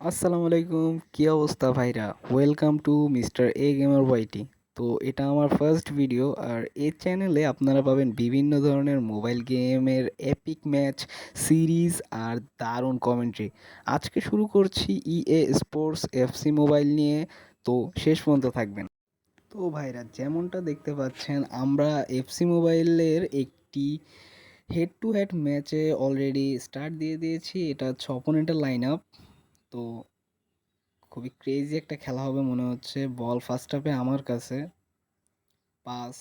আসসালামু আলাইকুম, কি অবস্থা ভাইরা? Welcome to mister A gamer YT. তো এটা আমার ফার্স্ট ভিডিও, আর এই চ্যানেলে আপনারা পাবেন বিভিন্ন ধরনের মোবাইল গেমের এপিক ম্যাচ, সিরিজ আর দারুণ কমেন্ট্রি। আজকে শুরু করছি ইএ স্পোর্টস এফসি মোবাইল নিয়ে, তো শেষ পর্যন্ত থাকবেন। তো ভাইরা, যেমনটা দেখতে পাচ্ছেন, আমরা এফসি মোবাইলের একটি হেড টু হেড ম্যাচে অলরেডি স্টার্ট দিয়ে দিয়েছি। এটা হচ্ছে অপোনেন্টের লাইন আপ। তো খুবই ক্রেজি একটা খেলা হবে মনে হচ্ছে। বল ফার্স্ট হাফে আমার কাছে, পাস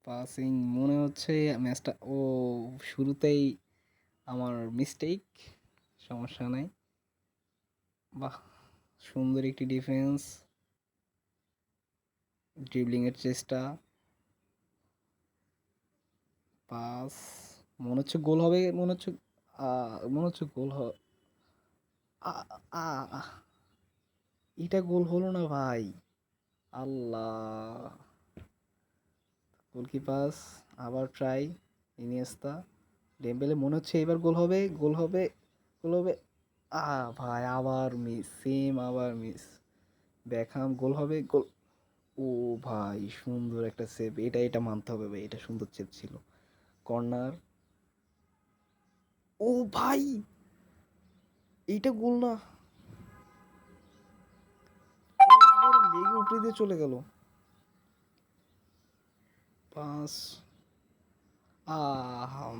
পাসিং মনে হচ্ছে ম্যাচটা। ও, শুরুতেই আমার মিস্টেক, সমস্যা নাই। বাহ, সুন্দর একটি ডিফেন্স, ড্রিবলিংয়ের চেষ্টা, পাস, মনে হচ্ছে গোল হবে, মনে হচ্ছে মনে হচ্ছে গোল হবে। এটা গোল হলো না ভাই, আল্লাহ। গোলকি পাস, আবার ট্রাই, ইনিয়েস্তা, ডেম্বেলে, মনে হচ্ছে এবার গোল হবে, গোল হবে, গোল হবে। ভাই, আবার মিস, সেম আবার মিস। বেকহাম, গোল হবে, গোল। ও ভাই, সুন্দর একটা সেভ, এটা মানতে হবে ভাই, এটা সুন্দর সেভ ছিল। কর্নার, ও ভাই, এইটা গোল না, লেগে উপরে দিয়ে চলে গেল। পাস,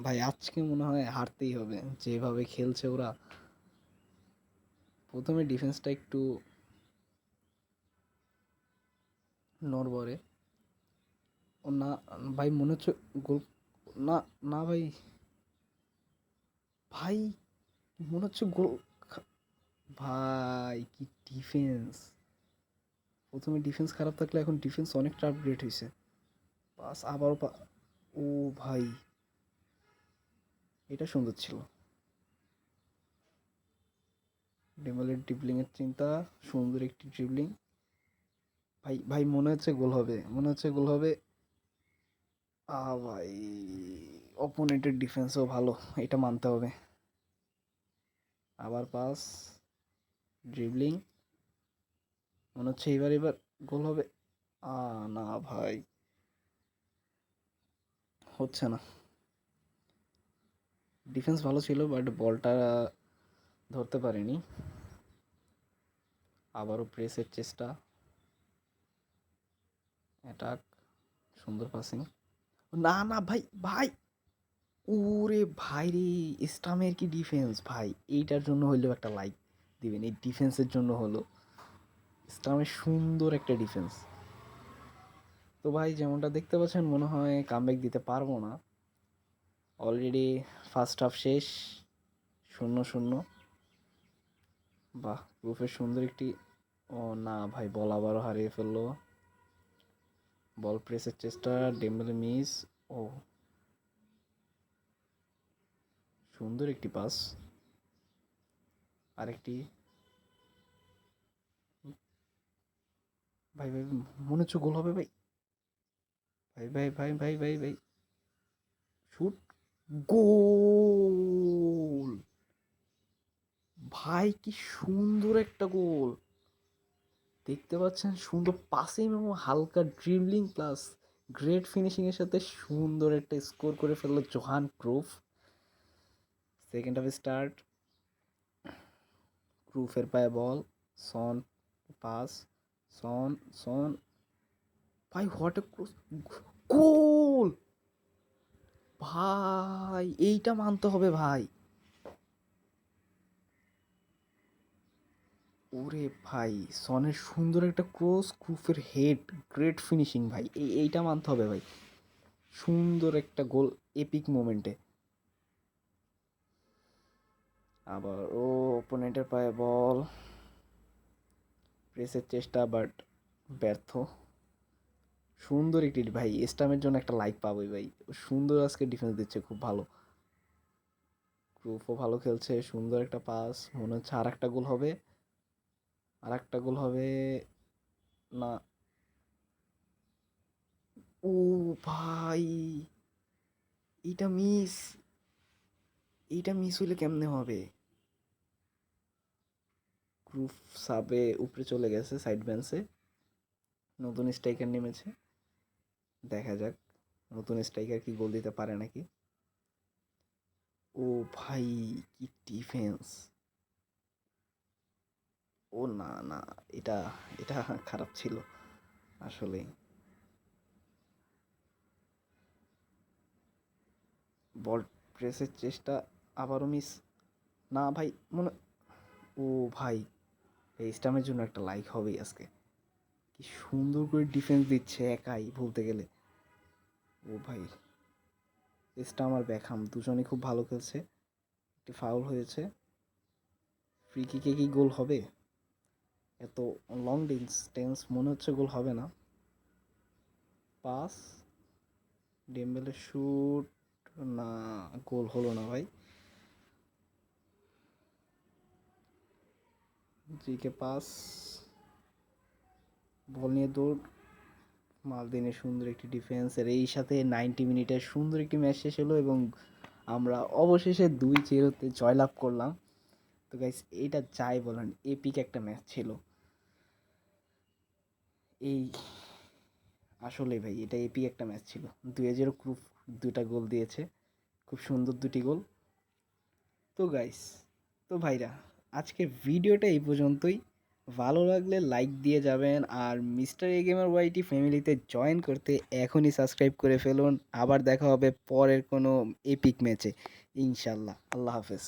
ভাই আজকে মনে হয় হারতেই হবে, যেভাবে খেলছে ওরা। প্রথমে ডিফেন্সটা একটু নড়বড়ে। ও না, ভাই মনে হচ্ছে গোল। না, না ভাই, ভাই মনে হচ্ছে গোল। ভাই কি ডিফেন্স! প্রথমে ডিফেন্স খারাপ থাকলে এখন ডিফেন্স অনেকটা আপগ্রেড হয়েছে। পাস, আবারও ও ভাই, এটা সুন্দর ছিল। ডেমালের ড্রিবলিংয়ের চিন্তা, সুন্দর একটি ড্রিবলিং। ভাই ভাই, মনে হচ্ছে গোল হবে, মনে হচ্ছে গোল হবে। ভাই, অপোনেন্টের ডিফেন্সও ভালো, এটা মানতে হবে। আবার পাস, ড্রিবলিং, মনে হচ্ছে এবার এবার গোল হবে। না ভাই, হচ্ছে না। ডিফেন্স ভালো ছিল, বাট বলটা ধরতে পারিনি। আবারও প্রেসের চেষ্টা, অ্যাটাক, সুন্দর পাসিং। না না ভাই, ভাই, ওরে ভাই রে, ইসলামের কি ডিফেন্স ভাই! এইটার জন্য হইলেও একটা লাইক দিবেন, এই ডিফেন্সের জন্য হলো। ইসলামের সুন্দর একটা ডিফেন্স। তো ভাই, যেমনটা দেখতে পাচ্ছেন, মনে হয় কামব্যাক দিতে পারবো না। অলরেডি ফার্স্ট হাফ শেষ, 0-0। বাহ, প্রুফের সুন্দর একটি। ও না ভাই, বল আবারও হারিয়ে ফেললো। বল প্রেসের চেষ্টা, ডেম্বেলে মিস। ও, সুন্দর একটি পাস, আরেকটি। ভাই ভাই, মনে হচ্ছে গোল হবে ভাই। ভাই ভাই ভাই ভাই ভাই ভাই, শুট, গোল! ভাই কি সুন্দর একটা গোল! দেখতে পাচ্ছেন, সুন্দর পাসিং এবং হালকা ড্রিবলিং প্লাস গ্রেট ফিনিশিং এর সাথে সুন্দর একটা স্কোর করে ফেললো জোহান ক্রুফ। সেকেন্ড হাফ স্টার্ট, ক্রুফের পায়ে বল, সন, পাস, সন, সন, ভাই হোয়াট এ ক্রস, গোল! ভাই, এইটা মানতে হবে ভাই। ওরে ভাই, সনের সুন্দর একটা ক্রস, ক্রুফের হেড, গ্রেট ফিনিশিং ভাই, এইটা মানতে হবে ভাই। সুন্দর একটা গোল, এপিক মোমেন্টে। আবার ও, ওপোনেন্টের পায়ে বল, প্রেসের চেষ্টা বাট ব্যর্থ। সুন্দর একটি, ভাই স্টামের জন্য একটা লাইক পাবোই ভাই, সুন্দর আজকে ডিফেন্স দিচ্ছে, খুব ভালো। ক্রুফও ভালো খেলছে, সুন্দর একটা পাস, মনে হচ্ছে আর একটা গোল হবে, আর একটা গোল হবে। না, ও ভাই, এইটা মিস। এইটা মিস হইলে কেমনে হবে? গ্রুপ সাবে উপরে চলে গেছে সাইড বেঞ্চে। নতুন স্ট্রাইকার নেমেছে, দেখা যাক নতুন স্ট্রাইকার কি গোল দিতে পারে নাকি। ও ভাই, কি ডিফেন্স! ও না না, এটা এটা খারাপ ছিল আসলে। বল প্রেসের চেষ্টা, আবারও মিস। না ভাই, মনে, ও ভাই, এই স্টামের জন্য একটা লাইক হবেই আজকে। কি সুন্দর করে ডিফেন্স দিচ্ছে একাই বলতে গেলে। ও ভাই, স্টাম আর বেকহাম দুজনেই খুব ভালো খেলছে। একটি ফাউল হয়েছে। ফ্রি কিকে কি গোল হবে? এত লং ডিস্টেন্স মনে হচ্ছে গোল হবে না। পাস, ডেম্বেলে শুট, না, গোল হলো না ভাই। জিকে পাস, বল নিয়ে দৌড়, মালদিনের সুন্দর একটি ডিফেন্সের এই সাথে 90 মিনিটের সুন্দর একটি ম্যাচ শেষ হলো এবং আমরা অবশেষে 2-0-তে জয়লাভ করলাম। তো গাইস, এটা যাই বলেন এপিক একটা ম্যাচ ছিল এই। আসলে ভাই, এটা এপিক একটা ম্যাচ ছিল। 2-0 গ্রুপ, দুটা গোল দিয়েছে, খুব সুন্দর দুটি গোল। তো গাইস, তো ভাইরা, আজকের ভিডিওটা এই পর্যন্তই। ভালো লাগলে লাইক দিয়ে যাবেন, আর মিস্টার এ গেমার ওয়াইটি ফ্যামিলিতে জয়েন করতে এখনই সাবস্ক্রাইব করে ফেলুন। আবার দেখা হবে পরের কোনো এপিক ম্যাচে, ইনশাল্লাহ। আল্লাহ হাফেজ।